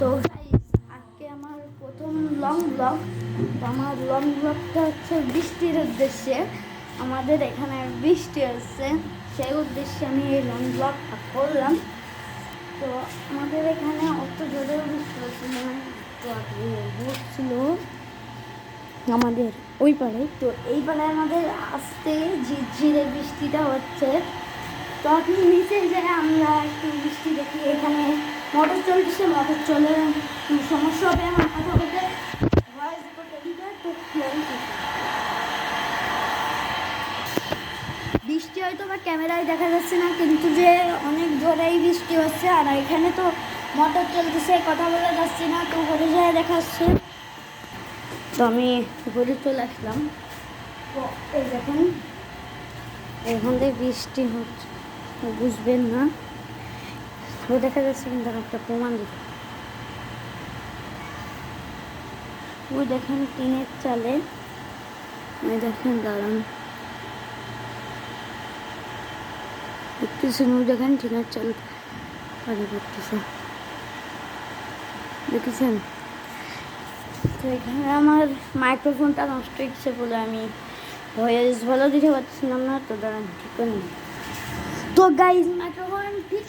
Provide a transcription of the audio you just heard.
তো guys, আজকে আমার প্রথম লং ব্লগ। তো আমার লং ব্লগটা হচ্ছে বৃষ্টির উদ্দেশ্যে। আমাদের এখানে বৃষ্টি হচ্ছে, সেই উদ্দেশ্যে আমি এই লং ব্লগটা করলাম। তো আমাদের এখানে অত জোরে বৃষ্টি হচ্ছে না, তো বসছিল আমাদের ওই পারে। তো এই পারে আমাদের আস্তে ঝিরঝিরে বৃষ্টিটা হচ্ছে। তো আপনি নিচে যাই আমরা একটু বৃষ্টি দেখি। এখানে মোটর চলতেছে, মোটর চলে সমস্যা হবে আমার কথা বলতে, ভয়েস রেকর্ড দিতে। তো বৃষ্টি হয়তো বা ক্যামেরায় দেখা যাচ্ছে না, কিন্তু যে অনেক জোরেই বৃষ্টি হচ্ছে। আর এখানে তো মোটর চলতেছে, কথা বলা যাচ্ছে না, তো ঘরে যায় দেখাচ্ছে। তো আমি ঘরে চলে আসলাম। তো এই দেখেন এখান থেকে বৃষ্টি হচ্ছে, বুঝবেন না তো দেখা যাচ্ছে, কিন্তু আমি একটা প্রমাণ দিতে। ওই দেখেন টিনের চালে, ওই দেখেন দাঁড়ান, দেখতেছেন ওই দেখেন টিনের চাল পানি পড়তেছে, দেখেছেন। তো এখানে আমার মাইক্রোফোনটা নষ্ট হচ্ছে বলে আমি ভয়েস ভালো দিতে পারছিলাম না। তো দাঁড়ান ঠিক করে, তো গাইজ মাইক্রোফোন ঠিক